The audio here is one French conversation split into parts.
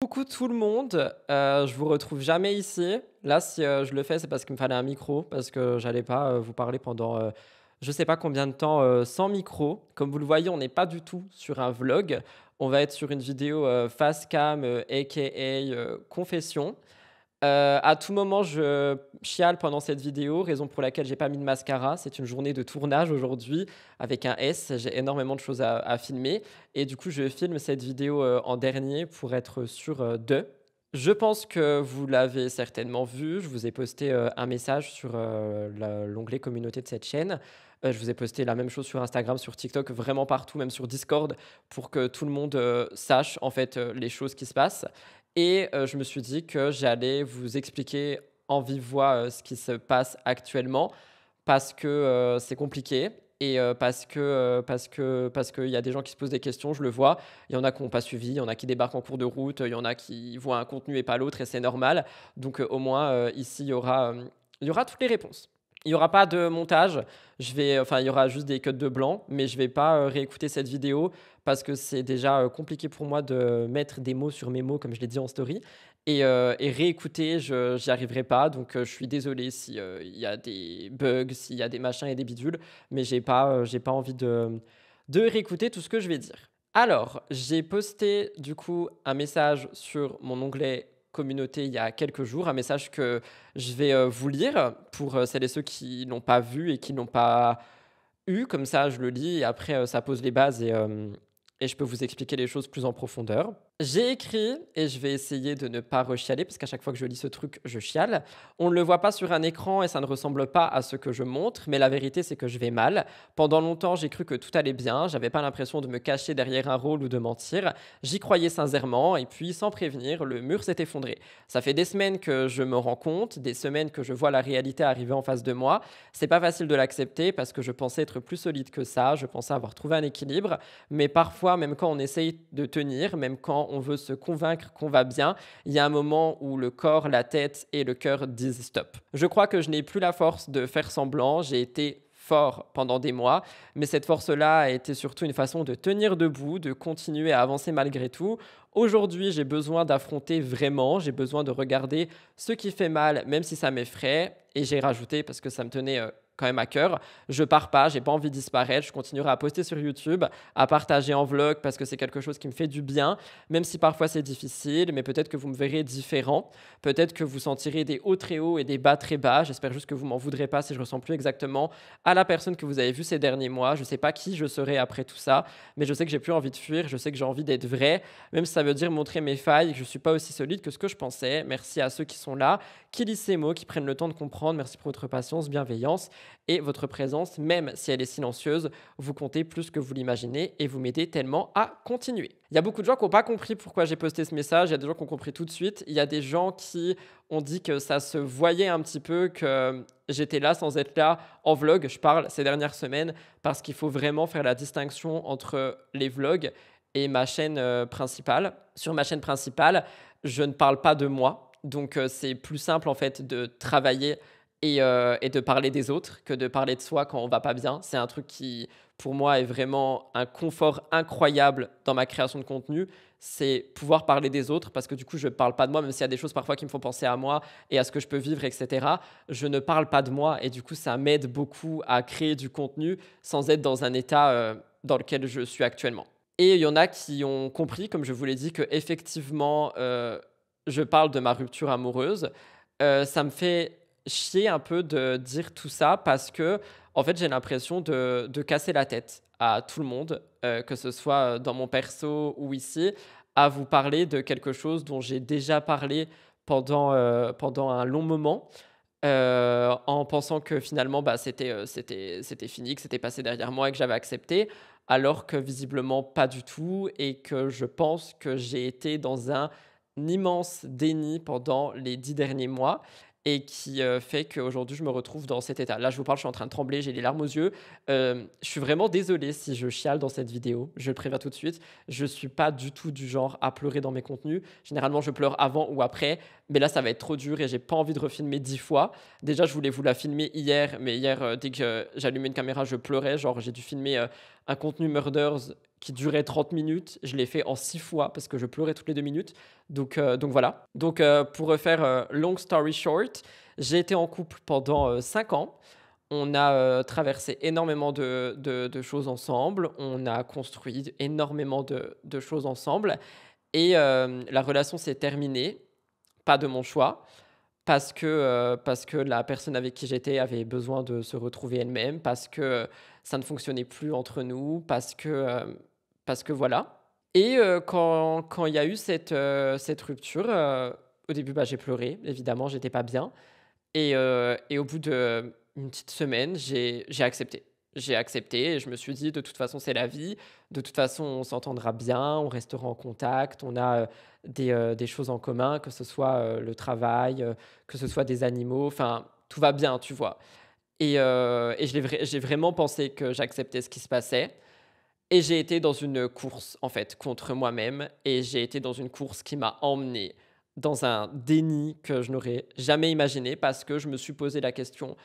Coucou tout le monde, je vous retrouve jamais ici. Là, si, je le fais, c'est parce qu'il me fallait un micro, parce que j'allais pas, vous parler pendant, je sais pas combien de temps, sans micro. Comme vous le voyez, on n'est pas du tout sur un vlog. On va être sur une vidéo, face cam, aka, confession. À tout moment, je chiale pendant cette vidéo, raison pour laquelle j'ai pas mis de mascara. C'est une journée de tournage aujourd'hui avec un S. J'ai énormément de choses à filmer et du coup, je filme cette vidéo, en dernier pour être sûr, de. Je pense que vous l'avez certainement vu. Je vous ai posté, un message sur, l'onglet communauté de cette chaîne. Je vous ai posté la même chose sur Instagram, sur TikTok, vraiment partout, même sur Discord, pour que tout le monde, sache en fait, les choses qui se passent. Et je me suis dit que j'allais vous expliquer en vive voix, ce qui se passe actuellement parce que, c'est compliqué et parce qu'il y a des gens qui se posent des questions, je le vois. Il y en a qui ont pas suivi, il y en a qui débarquent en cours de route, il y en a qui voient un contenu et pas l'autre et c'est normal. Donc, au moins, ici, il y aura toutes les réponses. Il y aura pas de montage, il y aura juste des cuts de blanc, mais je vais pas, réécouter cette vidéo parce que c'est déjà, compliqué pour moi de mettre des mots sur mes mots comme je l'ai dit en story et réécouter, je j'y arriverai pas donc je suis désolé si, il y a des bugs, s'il y a des machins et des bidules, mais j'ai pas envie de réécouter tout ce que je vais dire. Alors, j'ai posté du coup un message sur mon onglet communauté il y a quelques jours, un message que je vais, vous lire pour, celles et ceux qui l'ont pas vu et qui n'ont pas eu, comme ça je le lis et après, ça pose les bases et je peux vous expliquer les choses plus en profondeur. J'ai écrit et je vais essayer de ne pas rechialer parce qu'à chaque fois que je lis ce truc, je chiale. On ne le voit pas sur un écran et ça ne ressemble pas à ce que je montre, mais la vérité c'est que je vais mal. Pendant longtemps, j'ai cru que tout allait bien, j'avais pas l'impression de me cacher derrière un rôle ou de mentir. J'y croyais sincèrement et puis sans prévenir, le mur s'est effondré. Ça fait des semaines que je me rends compte, des semaines que je vois la réalité arriver en face de moi. C'est pas facile de l'accepter parce que je pensais être plus solide que ça, je pensais avoir trouvé un équilibre, mais parfois, même quand on essaye de tenir, même quand on veut se convaincre qu'on va bien, il y a un moment où le corps, la tête et le cœur disent stop. Je crois que je n'ai plus la force de faire semblant, j'ai été fort pendant des mois, mais cette force-là a été surtout une façon de tenir debout, de continuer à avancer malgré tout. Aujourd'hui, j'ai besoin d'affronter vraiment, j'ai besoin de regarder ce qui fait mal, même si ça m'effraie, et j'ai rajouté, parce que ça me tenait quand même à cœur, je pars pas, j'ai pas envie de disparaître, je continuerai à poster sur YouTube, à partager en vlog parce que c'est quelque chose qui me fait du bien, même si parfois c'est difficile, mais peut-être que vous me verrez différent, peut-être que vous sentirez des hauts très hauts et des bas très bas, j'espère juste que vous m'en voudrez pas si je ressemble plus exactement à la personne que vous avez vue ces derniers mois, je sais pas qui je serai après tout ça, mais je sais que j'ai plus envie de fuir, je sais que j'ai envie d'être vrai, même si ça veut dire montrer mes failles, que je suis pas aussi solide que ce que je pensais. Merci à ceux qui sont là, qui lisent ces mots, qui prennent le temps de comprendre, merci pour votre patience, bienveillance et votre présence, même si elle est silencieuse, vous comptez plus que vous l'imaginez et vous m'aidez tellement à continuer. Il y a beaucoup de gens qui n'ont pas compris pourquoi j'ai posté ce message, il y a des gens qui ont compris tout de suite, il y a des gens qui ont dit que ça se voyait un petit peu, que j'étais là sans être là en vlog, je parle ces dernières semaines, parce qu'il faut vraiment faire la distinction entre les vlogs et ma chaîne principale. Sur ma chaîne principale, je ne parle pas de moi, donc c'est plus simple en fait de travailler et de parler des autres que de parler de soi quand on va pas bien. C'est un truc qui, pour moi, est vraiment un confort incroyable dans ma création de contenu. C'est pouvoir parler des autres parce que du coup, je parle pas de moi, même s'il y a des choses parfois qui me font penser à moi et à ce que je peux vivre, etc. Je ne parle pas de moi et du coup, ça m'aide beaucoup à créer du contenu sans être dans un état dans lequel je suis actuellement. Et il y en a qui ont compris, comme je vous l'ai dit, que effectivement, je parle de ma rupture amoureuse. Ça me fait chier un peu de dire tout ça parce que, en fait, j'ai l'impression de casser la tête à tout le monde, que ce soit dans mon perso ou ici, à vous parler de quelque chose dont j'ai déjà parlé pendant un long moment, en pensant que finalement, bah, c'était fini, que c'était passé derrière moi et que j'avais accepté, alors que visiblement pas du tout et que je pense que j'ai été dans un immense déni pendant les 10 derniers mois et qui, fait qu'aujourd'hui je me retrouve dans cet état. Là, je vous parle, je suis en train de trembler, j'ai les larmes aux yeux. Je suis vraiment désolé si je chiale dans cette vidéo, je le préviens tout de suite. Je suis pas du tout du genre à pleurer dans mes contenus. Généralement, je pleure avant ou après, mais là, ça va être trop dur et j'ai pas envie de refilmer 10 fois. Déjà, je voulais vous la filmer hier, mais hier, dès que j'allumais une caméra, je pleurais. Genre, j'ai dû filmer, un contenu Murders qui durait 30 minutes, je l'ai fait en 6 fois parce que je pleurais toutes les 2 minutes. Donc voilà. Donc pour refaire long story short, j'ai été en couple pendant 5 ans. On a traversé énormément de choses ensemble. On a construit énormément de choses ensemble. Et la relation s'est terminée, pas de mon choix, parce que la personne avec qui j'étais avait besoin de se retrouver elle-même, parce que ça ne fonctionnait plus entre nous, parce que voilà. Et quand il y a eu cette rupture, au début, bah, j'ai pleuré, évidemment, j'étais pas bien. Et au bout d'une petite semaine, j'ai accepté. J'ai accepté et je me suis dit, de toute façon, c'est la vie. De toute façon, on s'entendra bien, on restera en contact, on a des choses en commun, que ce soit le travail, que ce soit des animaux, enfin, tout va bien, tu vois. Et j'ai vraiment pensé que j'acceptais ce qui se passait. Et j'ai été dans une course, en fait, contre moi-même. Et j'ai été dans une course qui m'a emmené dans un déni que je n'aurais jamais imaginé parce que je me suis posé la question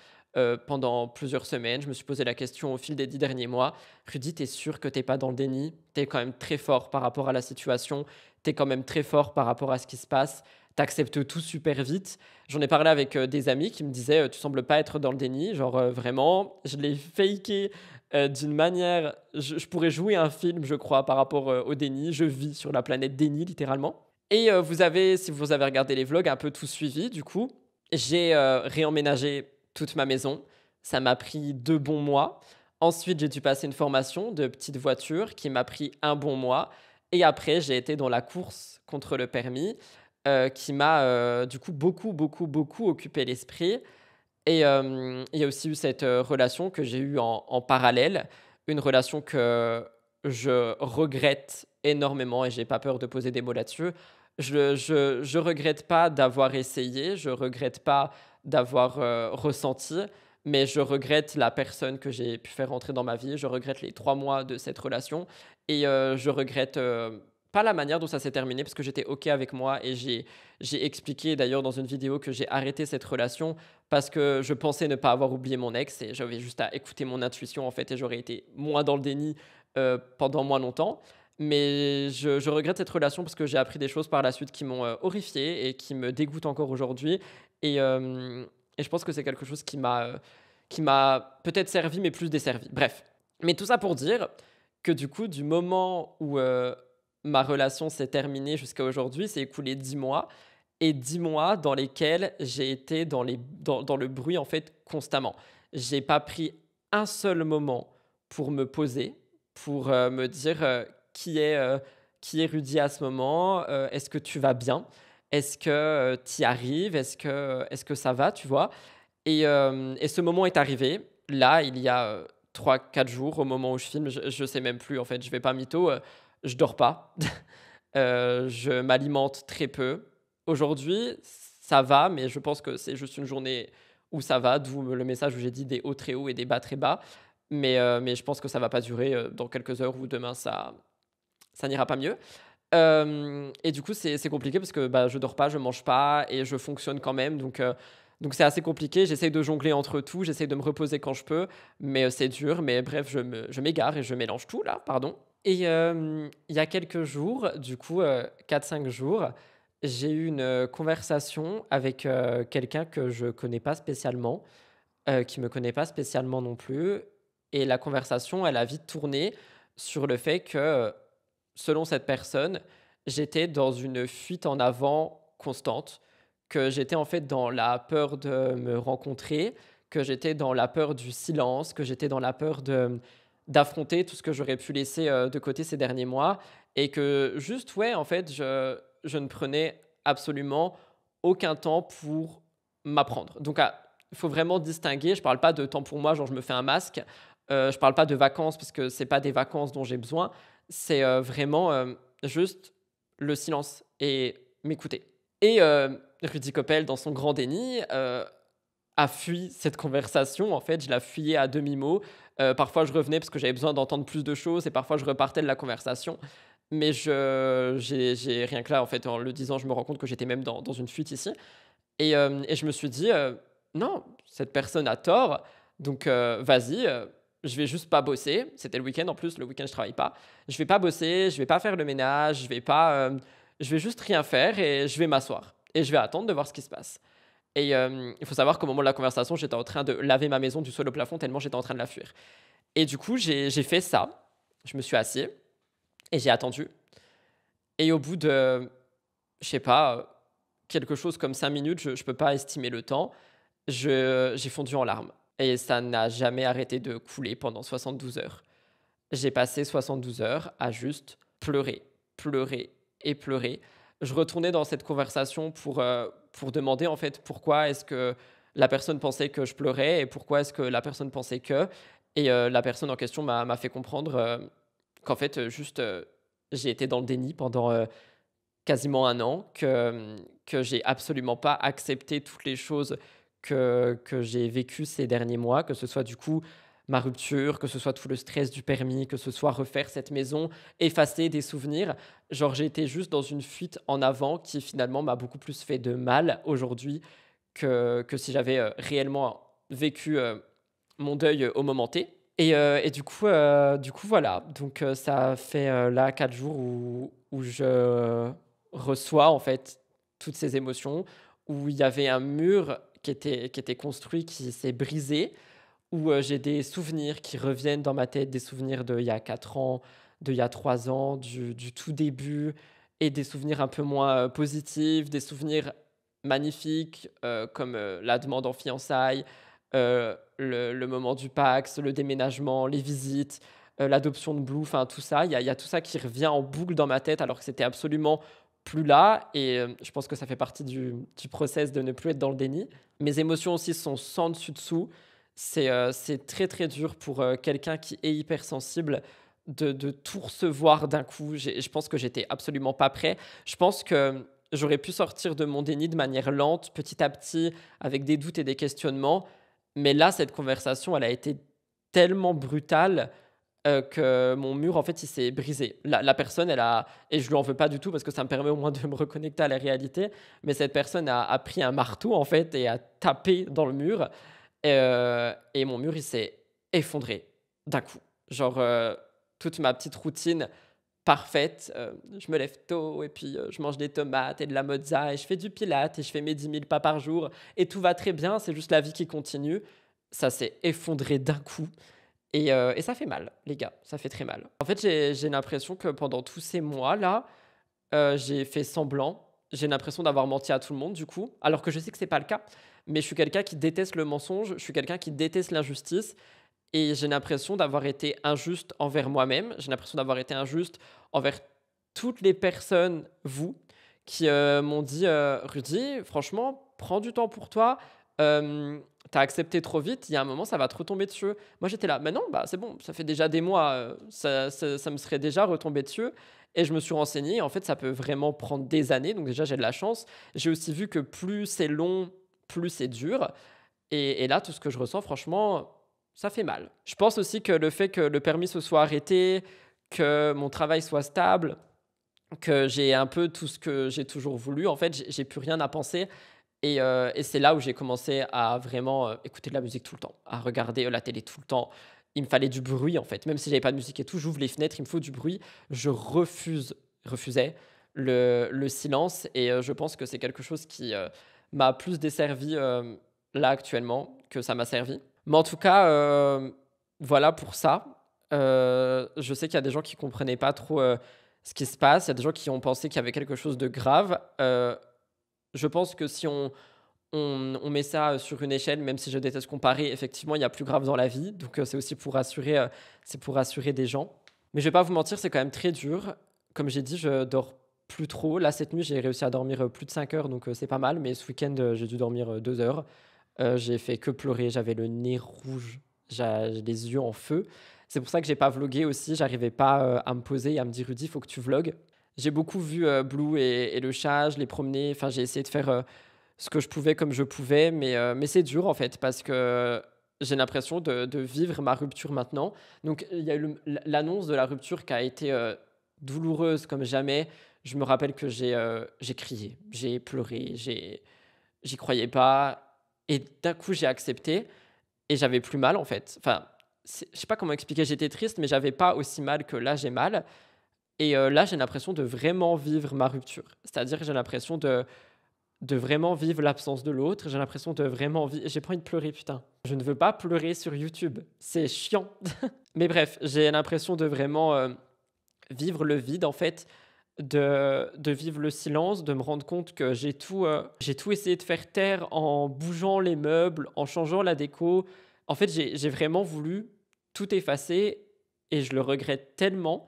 pendant plusieurs semaines. Je me suis posé la question au fil des 10 derniers mois. Rudy, t'es sûr que t'es pas dans le déni? T'es quand même très fort par rapport à la situation. T'es quand même très fort par rapport à ce qui se passe. T'acceptes tout super vite. J'en ai parlé avec des amis qui me disaient tu sembles pas être dans le déni. Genre vraiment, je l'ai faké d'une manière, je pourrais jouer un film, je crois, par rapport au déni. Je vis sur la planète déni, littéralement. Et vous avez, si vous avez regardé les vlogs, un peu tout suivi, du coup. J'ai réemménagé toute ma maison. Ça m'a pris 2 bons mois. Ensuite, j'ai dû passer une formation de petite voiture qui m'a pris 1 bon mois. Et après, j'ai été dans la course contre le permis qui m'a du coup beaucoup occupé l'esprit. Et il y a aussi eu cette relation que j'ai eue en parallèle, une relation que je regrette énormément et j'ai pas peur de poser des mots là-dessus. Je regrette pas d'avoir essayé, je regrette pas d'avoir ressenti, mais je regrette la personne que j'ai pu faire rentrer dans ma vie, je regrette les 3 mois de cette relation et je regrette pas la manière dont ça s'est terminé parce que j'étais OK avec moi et j'ai expliqué d'ailleurs dans une vidéo que j'ai arrêté cette relation parce que je pensais ne pas avoir oublié mon ex et j'avais juste à écouter mon intuition en fait et j'aurais été moins dans le déni pendant moins longtemps. Mais je regrette cette relation parce que j'ai appris des choses par la suite qui m'ont horrifié et qui me dégoûtent encore aujourd'hui. Et je pense que c'est quelque chose qui m'a peut-être servi mais plus desservi. Bref. Mais tout ça pour dire que du coup, du moment où ma relation s'est terminée jusqu'à aujourd'hui, c'est écoulé 10 mois et 10 mois dans lesquels j'ai été dans le bruit en fait constamment. J'ai pas pris un seul moment pour me poser, pour me dire qui est Rudy à ce moment, est-ce que tu vas bien, est-ce que tu y arrives, est-ce que ça va, tu vois. Et ce moment est arrivé, là, il y a 3-4 jours, au moment où je filme, je sais même plus, en fait, je vais pas mytho, je dors pas. Je m'alimente très peu. Aujourd'hui, ça va, mais je pense que c'est juste une journée où ça va, d'où le message où j'ai dit des hauts très hauts et des bas très bas. Mais je pense que ça va pas durer. Dans quelques heures ou demain, ça n'ira pas mieux. Et du coup, c'est compliqué parce que bah, je dors pas, je mange pas et je fonctionne quand même. Donc c'est assez compliqué. J'essaye de jongler entre tout, j'essaye de me reposer quand je peux, mais c'est dur. Mais bref, je m'égare et je mélange tout là, pardon. Et il y a quelques jours, du coup 4-5 jours, j'ai eu une conversation avec quelqu'un que je connais pas spécialement, qui me connaît pas spécialement non plus. Et la conversation, elle a vite tourné sur le fait que, selon cette personne, j'étais dans une fuite en avant constante, que j'étais en fait dans la peur de me rencontrer, que j'étais dans la peur du silence, que j'étais dans la peur d'affronter tout ce que j'aurais pu laisser de côté ces derniers mois, et que juste, ouais, en fait, je ne prenais absolument aucun temps pour m'apprendre. Donc, il faut vraiment distinguer. Je parle pas de temps pour moi, genre je me fais un masque. Je parle pas de vacances parce que c'est pas des vacances dont j'ai besoin. C'est vraiment juste le silence et m'écouter. Et Rudy Koppel, dans son grand déni, a fui cette conversation. En fait, je la fuyais à demi-mot. Parfois, je revenais parce que j'avais besoin d'entendre plus de choses et parfois, je repartais de la conversation. Mais j'ai rien que là, en fait, en le disant, je me rends compte que j'étais même dans une fuite ici. Et je me suis dit, non, cette personne a tort, donc vas-y, je vais juste pas bosser. C'était le week-end en plus, le week-end je travaille pas. Je vais pas bosser, je vais pas faire le ménage, je vais juste rien faire et je vais m'asseoir. Et je vais attendre de voir ce qui se passe. Et il faut savoir qu'au moment de la conversation, j'étais en train de laver ma maison du sol au plafond tellement j'étais en train de la fuir. Et du coup, j'ai fait ça. Je me suis assis et j'ai attendu. Et au bout de, je sais pas, quelque chose comme 5 minutes, je ne peux pas estimer le temps, j'ai fondu en larmes. Et ça n'a jamais arrêté de couler pendant 72 heures. J'ai passé 72 heures à juste pleurer, pleurer et pleurer. Je retournais dans cette conversation pour demander en fait pourquoi est-ce que la personne pensait que je pleurais et pourquoi est-ce que la personne pensait que. Et la personne en question m'a fait comprendre qu'en fait, j'ai été dans le déni pendant quasiment un an, que j'ai absolument pas accepté toutes les choses que j'ai vécues ces derniers mois, que ce soit du coup ma rupture, que ce soit tout le stress du permis, que ce soit refaire cette maison, effacer des souvenirs. Genre, j'ai été juste dans une fuite en avant qui finalement m'a beaucoup plus fait de mal aujourd'hui que si j'avais réellement vécu mon deuil au moment T. Et du coup, voilà. Donc, ça fait là 4 jours où je reçois en fait toutes ces émotions, où il y avait un mur qui était construit, qui s'est brisé, où j'ai des souvenirs qui reviennent dans ma tête, des souvenirs d'il y a 4 ans, d'il y a 3 ans, du tout début, et des souvenirs un peu moins positifs, des souvenirs magnifiques comme la demande en fiançailles, le moment du Pacs, le déménagement, les visites, l'adoption de Blue, enfin tout ça. Il y a tout ça qui revient en boucle dans ma tête alors que c'était absolument plus là. Et je pense que ça fait partie du process de ne plus être dans le déni. Mes émotions aussi sont sans dessus-dessous. C'est très très dur pour quelqu'un qui est hypersensible de tout recevoir d'un coup. Je pense que j'étais absolument pas prêt. Je pense que j'aurais pu sortir de mon déni de manière lente, petit à petit, avec des doutes et des questionnements. Mais là, cette conversation, elle a été tellement brutale que mon mur, en fait, il s'est brisé. La personne, elle a... Et je lui en veux pas du tout parce que ça me permet au moins de me reconnecter à la réalité. Mais cette personne a pris un marteau, en fait, et a tapé dans le mur. Et mon mur, il s'est effondré d'un coup. Genre, toute ma petite routine parfaite. Je me lève tôt et puis je mange des tomates et de la mozza et je fais du pilates et je fais mes 10 000 pas par jour et tout va très bien, c'est juste la vie qui continue. Ça s'est effondré d'un coup et ça fait mal, les gars, ça fait très mal. En fait, j'ai l'impression que pendant tous ces mois-là, j'ai fait semblant. J'ai l'impression d'avoir menti à tout le monde, du coup, alors que je sais que c'est pas le cas. Mais je suis quelqu'un qui déteste le mensonge, je suis quelqu'un qui déteste l'injustice. Et j'ai l'impression d'avoir été injuste envers moi-même. J'ai l'impression d'avoir été injuste envers toutes les personnes, vous, qui m'ont dit Rudy, franchement, prends du temps pour toi. T'as accepté trop vite. Il y a un moment, ça va te retomber dessus. Moi, j'étais là. Mais non, bah, c'est bon. Ça fait déjà des mois. Ça me serait déjà retombé dessus. Et je me suis renseigné. En fait, ça peut vraiment prendre des années. Donc, déjà, j'ai de la chance. J'ai aussi vu que plus c'est long, plus c'est dur. Et là, tout ce que je ressens, franchement, ça fait mal. Je pense aussi que le fait que le permis se soit arrêté, que mon travail soit stable, que j'ai un peu tout ce que j'ai toujours voulu, en fait, j'ai plus rien à penser. Et c'est là où j'ai commencé à vraiment écouter de la musique tout le temps, à regarder la télé tout le temps. Il me fallait du bruit, en fait. Même si j'avais pas de musique et tout, j'ouvre les fenêtres, il me faut du bruit. Je refusais le silence. Et je pense que c'est quelque chose qui m'a plus desservi là actuellement que ça m'a servi. Mais en tout cas, voilà pour ça. Je sais qu'il y a des gens qui comprenaient pas trop ce qui se passe. Il y a des gens qui ont pensé qu'il y avait quelque chose de grave. Je pense que si on met ça sur une échelle, même si je déteste comparer, effectivement, il y a plus grave dans la vie. Donc, c'est aussi c'est pour rassurer des gens. Mais je vais pas vous mentir, c'est quand même très dur. Comme j'ai dit, je dors plus trop. Là, cette nuit, j'ai réussi à dormir plus de 5 heures, donc c'est pas mal. Mais ce week-end, j'ai dû dormir 2 heures. J'ai fait que pleurer, j'avais le nez rouge, j'ai les yeux en feu. C'est pour ça que j'ai pas vlogué aussi, j'arrivais pas à me poser et à me dire Rudy, il faut que tu vlogues. J'ai beaucoup vu Blue et le chat, je l'ai promené, enfin j'ai essayé de faire ce que je pouvais comme je pouvais, mais c'est dur en fait parce que j'ai l'impression de vivre ma rupture maintenant. Donc il y a eu l'annonce de la rupture qui a été douloureuse comme jamais. Je me rappelle que j'ai crié, j'ai pleuré, j'y croyais pas. Et d'un coup, j'ai accepté et j'avais plus mal en fait. Enfin, je sais pas comment expliquer, j'étais triste, mais j'avais pas aussi mal que là j'ai mal. Et là, j'ai l'impression de vraiment vivre ma rupture. C'est-à-dire que j'ai l'impression de vraiment vivre l'absence de l'autre. J'ai l'impression de vraiment vivre. J'ai pas envie de pleurer, putain. Je ne veux pas pleurer sur YouTube. C'est chiant. Mais bref, j'ai l'impression de vraiment vivre le vide, en fait, de vivre le silence, de me rendre compte que j'ai tout essayé de faire taire en bougeant les meubles, en changeant la déco. En fait, j'ai vraiment voulu tout effacer et je le regrette tellement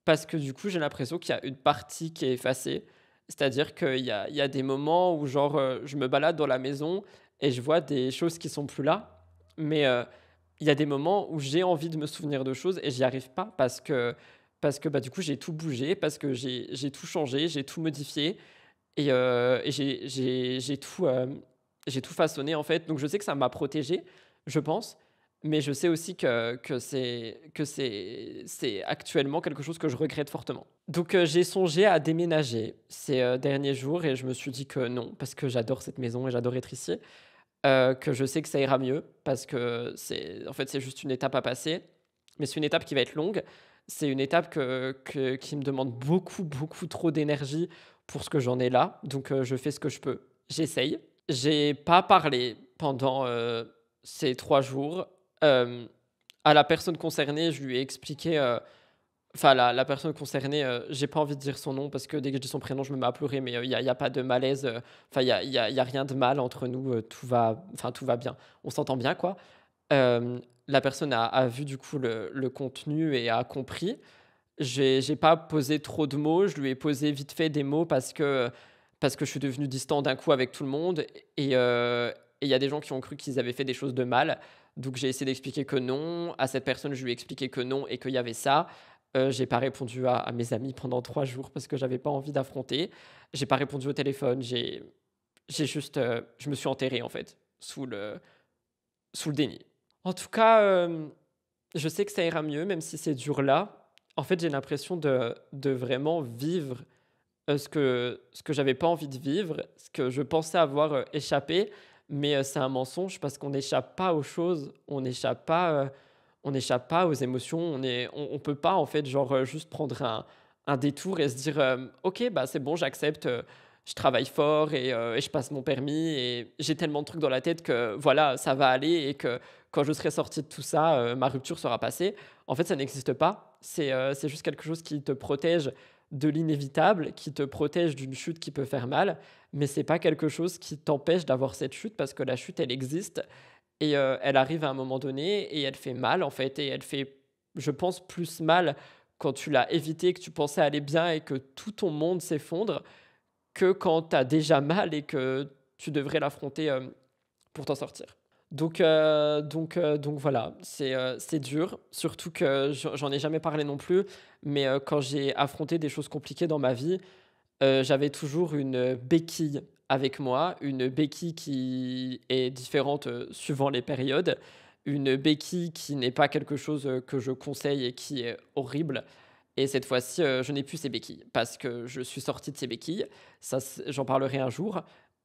parce que du coup, j'ai l'impression qu'il y a une partie qui est effacée. C'est-à-dire qu'il y a des moments où, genre, je me balade dans la maison et je vois des choses qui sont plus là. Mais il y a des moments où j'ai envie de me souvenir de choses et j'y arrive pas parce que bah, du coup, j'ai tout bougé, parce que j'ai tout changé, j'ai tout modifié et j'ai tout façonné, en fait. Donc, je sais que ça m'a protégé, je pense. Mais je sais aussi que c'est actuellement quelque chose que je regrette fortement. Donc, j'ai songé à déménager ces derniers jours et je me suis dit que non, parce que j'adore cette maison et j'adore être ici. Que je sais que ça ira mieux parce que en fait, c'est juste une étape à passer. Mais c'est une étape qui va être longue. C'est une étape qui me demande beaucoup, beaucoup trop d'énergie pour ce que j'en ai là. Donc, je fais ce que je peux. J'essaye. J'ai pas parlé pendant ces 3 jours. Euh, à la personne concernée, je lui ai expliqué. Enfin, la personne concernée, j'ai pas envie de dire son nom parce que dès que je dis son prénom, je me mets à pleurer, mais y a pas de malaise. Enfin, y a rien de mal entre nous. Tout va bien. On s'entend bien, quoi. La personne a vu du coup le contenu et a compris. J'ai pas posé trop de mots, je lui ai posé vite fait des mots parce que je suis devenu distant d'un coup avec tout le monde et il y a des gens qui ont cru qu'ils avaient fait des choses de mal. Donc j'ai essayé d'expliquer que non. À cette personne, je lui ai expliqué que non et qu'il y avait ça. J'ai pas répondu à mes amis pendant 3 jours parce que j'avais pas envie d'affronter. J'ai pas répondu au téléphone. J'ai juste, je me suis enterré en fait sous le déni. En tout cas, je sais que ça ira mieux, même si c'est dur là. En fait, j'ai l'impression de vraiment vivre ce que j'avais pas envie de vivre, ce que je pensais avoir échappé, mais c'est un mensonge parce qu'on n'échappe pas aux choses, on n'échappe pas aux émotions, on peut pas en fait genre juste prendre un détour et se dire ok bah c'est bon j'accepte, je travaille fort et je passe mon permis et j'ai tellement de trucs dans la tête que voilà ça va aller et que quand je serai sorti de tout ça, ma rupture sera passée. En fait ça n'existe pas, c'est juste quelque chose qui te protège de l'inévitable, qui te protège d'une chute qui peut faire mal, mais c'est pas quelque chose qui t'empêche d'avoir cette chute parce que la chute elle existe et elle arrive à un moment donné et elle fait mal en fait et elle fait, je pense, plus mal quand tu l'as évité, que tu pensais aller bien et que tout ton monde s'effondre que quand tu as déjà mal et que tu devrais l'affronter pour t'en sortir. Donc voilà, c'est dur, surtout que j'en ai jamais parlé non plus, mais quand j'ai affronté des choses compliquées dans ma vie, j'avais toujours une béquille avec moi, une béquille qui est différente suivant les périodes, une béquille qui n'est pas quelque chose que je conseille et qui est horrible. Et cette fois-ci, je n'ai plus ces béquilles parce que je suis sorti de ces béquilles. Ça, j'en parlerai un jour.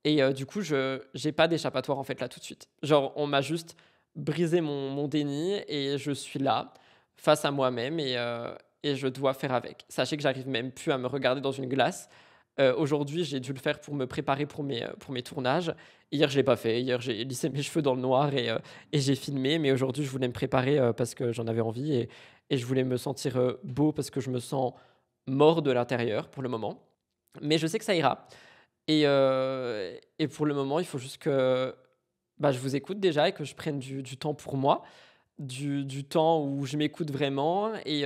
Et du coup, je n'ai pas d'échappatoire en fait là tout de suite. Genre, on m'a juste brisé mon déni et je suis là face à moi-même et je dois faire avec. Sachez que j'arrive même plus à me regarder dans une glace. Aujourd'hui, j'ai dû le faire pour me préparer pour mes tournages. Hier, je l'ai pas fait. Hier, j'ai lissé mes cheveux dans le noir et j'ai filmé. Mais aujourd'hui, je voulais me préparer parce que j'en avais envie et je voulais me sentir beau parce que je me sens mort de l'intérieur pour le moment. Mais je sais que ça ira. Et pour le moment, il faut juste que bah, je vous écoute déjà et que je prenne du temps pour moi, du temps où je m'écoute vraiment. Et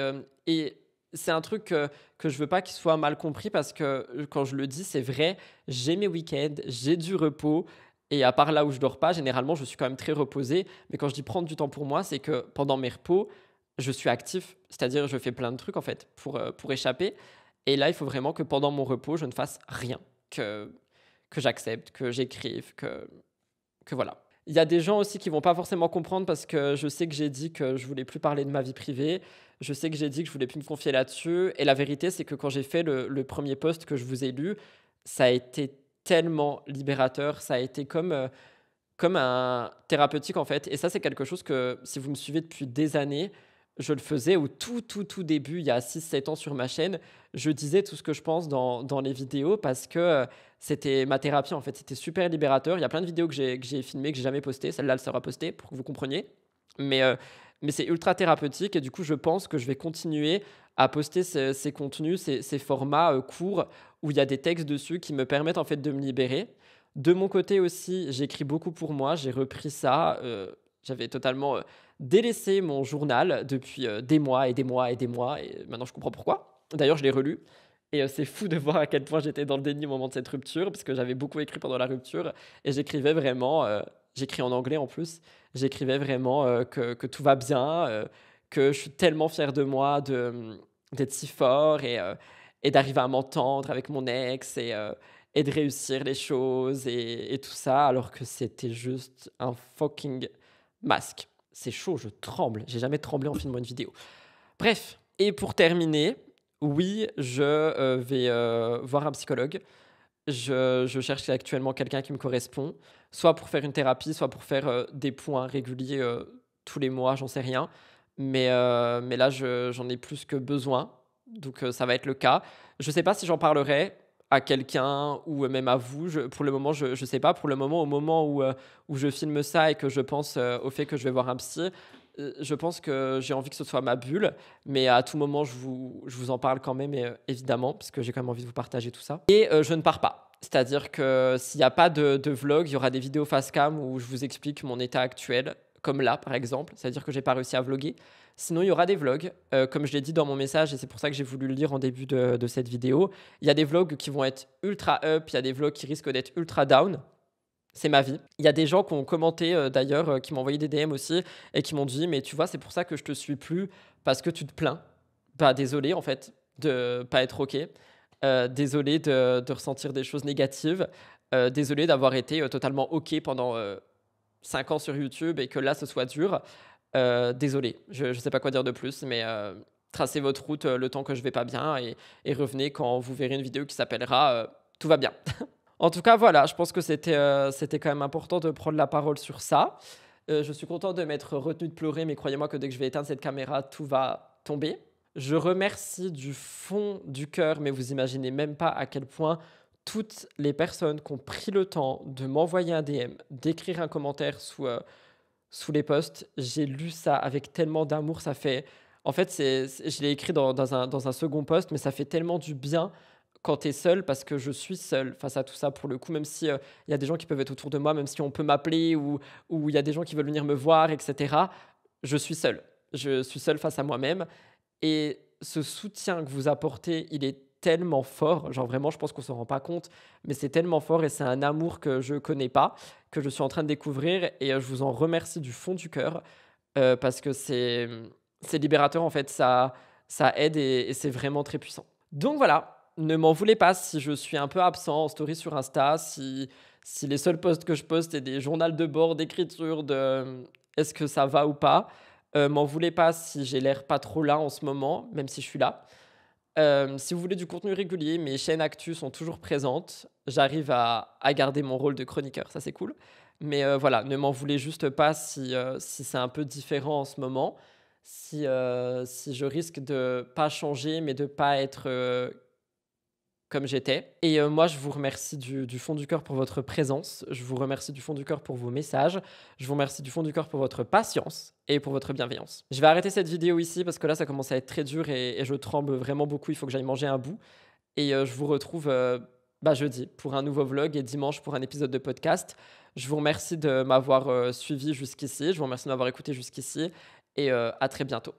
c'est un truc que je veux pas qu'il soit mal compris parce que quand je le dis, c'est vrai, j'ai mes week-ends, j'ai du repos. Et à part là où je dors pas, généralement, je suis quand même très reposé. Mais quand je dis prendre du temps pour moi, c'est que pendant mes repos, je suis actif. C'est-à-dire, je fais plein de trucs en fait pour échapper. Et là, il faut vraiment que pendant mon repos, je ne fasse rien, que, que j'accepte, que j'écrive, que voilà. Il y a des gens aussi qui vont pas forcément comprendre parce que je sais que j'ai dit que je voulais plus parler de ma vie privée. Je sais que j'ai dit que je voulais plus me confier là-dessus. Et la vérité, c'est que quand j'ai fait le premier post que je vous ai lu, ça a été tellement libérateur. Ça a été comme comme un thérapeutique en fait. Et ça, c'est quelque chose que si vous me suivez depuis des années, je le faisais au tout début, il y a 6 7 ans sur ma chaîne. Je disais tout ce que je pense dans les vidéos parce que c'était ma thérapie en fait. C'était super libérateur. Il y a plein de vidéos que j'ai filmées, que j'ai jamais postées. Celle-là, elle sera postée pour que vous compreniez. Mais, euh, mais c'est ultra thérapeutique et du coup, je pense que je vais continuer à poster ces contenus, ces formats courts où il y a des textes dessus qui me permettent en fait de me libérer. De mon côté aussi, j'écris beaucoup pour moi. J'ai repris ça. J'avais totalement délaissé mon journal depuis des mois et des mois et des mois. Et maintenant, je comprends pourquoi. D'ailleurs, je l'ai relu. Et c'est fou de voir à quel point j'étais dans le déni au moment de cette rupture, parce que j'avais beaucoup écrit pendant la rupture. Et j'écrivais vraiment, j'écris en anglais en plus, j'écrivais vraiment que tout va bien, que je suis tellement fier de moi d'être si fort et d'arriver à m'entendre avec mon ex et de réussir les choses et tout ça, alors que c'était juste un fucking masque. C'est chaud, je tremble. J'ai jamais tremblé en filmant une vidéo. Bref, et pour terminer, oui, je vais voir un psychologue. Je cherche actuellement quelqu'un qui me correspond, soit pour faire une thérapie, soit pour faire des points réguliers tous les mois, j'en sais rien. Mais là, j'en ai plus que besoin, donc ça va être le cas. Je ne sais pas si j'en parlerai à quelqu'un ou même à vous. Pour le moment, je ne sais pas. Pour le moment, au moment où je filme ça et que je pense au fait que je vais voir un psy, je pense que j'ai envie que ce soit ma bulle, mais à tout moment, je vous en parle quand même, évidemment, parce que j'ai quand même envie de vous partager tout ça. Et je ne pars pas. C'est-à-dire que s'il n'y a pas de vlog, il y aura des vidéos face cam où je vous explique mon état actuel, comme là, par exemple. C'est-à-dire que j'ai pas réussi à vlogger. Sinon, il y aura des vlogs, comme je l'ai dit dans mon message, et c'est pour ça que j'ai voulu le dire en début de cette vidéo. Il y a des vlogs qui vont être ultra up, il y a des vlogs qui risquent d'être ultra down. C'est ma vie. Il y a des gens qui ont commenté d'ailleurs, qui m'ont envoyé des DM aussi et qui m'ont dit mais tu vois c'est pour ça que je te suis plus parce que tu te plains. Bah désolé en fait de pas être ok. Désolé de ressentir des choses négatives. Désolé d'avoir été totalement ok pendant 5 ans sur YouTube et que là ce soit dur. Désolé, je sais pas quoi dire de plus mais tracez votre route le temps que je vais pas bien et revenez quand vous verrez une vidéo qui s'appellera Tout va bien. En tout cas, voilà, je pense que c'était quand même important de prendre la parole sur ça. Je suis content de m'être retenu de pleurer, mais croyez-moi que dès que je vais éteindre cette caméra, tout va tomber. Je remercie du fond du cœur, mais vous imaginez même pas à quel point toutes les personnes qui ont pris le temps de m'envoyer un DM, d'écrire un commentaire sous les posts, j'ai lu ça avec tellement d'amour. Ça fait. En fait, je l'ai écrit dans un second post, mais ça fait tellement du bien quand tu es seul, parce que je suis seul face à tout ça pour le coup, même si il y a des gens qui peuvent être autour de moi, même si on peut m'appeler ou il y a des gens qui veulent venir me voir, etc. Je suis seul. Je suis seul face à moi-même. Et ce soutien que vous apportez, il est tellement fort. Genre vraiment, je pense qu'on ne s'en rend pas compte, mais c'est tellement fort et c'est un amour que je ne connais pas, que je suis en train de découvrir. Et je vous en remercie du fond du cœur parce que c'est libérateur en fait. Ça aide et c'est vraiment très puissant. Donc voilà. Ne m'en voulez pas si je suis un peu absent en story sur Insta, si les seuls posts que je poste c'est des journaux de bord d'écriture de est-ce que ça va ou pas. M'en voulez pas si j'ai l'air pas trop là en ce moment, même si je suis là. Si vous voulez du contenu régulier, mes chaînes actus sont toujours présentes. J'arrive à garder mon rôle de chroniqueur, ça c'est cool. Mais voilà, ne m'en voulez juste pas si c'est un peu différent en ce moment. Si je risque de pas changer, mais de pas être comme j'étais. Et moi, je vous remercie du fond du cœur pour votre présence. Je vous remercie du fond du cœur pour vos messages. Je vous remercie du fond du cœur pour votre patience et pour votre bienveillance. Je vais arrêter cette vidéo ici parce que là, ça commence à être très dur et je tremble vraiment beaucoup. Il faut que j'aille manger un bout. Et je vous retrouve jeudi pour un nouveau vlog et dimanche pour un épisode de podcast. Je vous remercie de m'avoir suivi jusqu'ici. Je vous remercie de m'avoir écouté jusqu'ici. Et à très bientôt.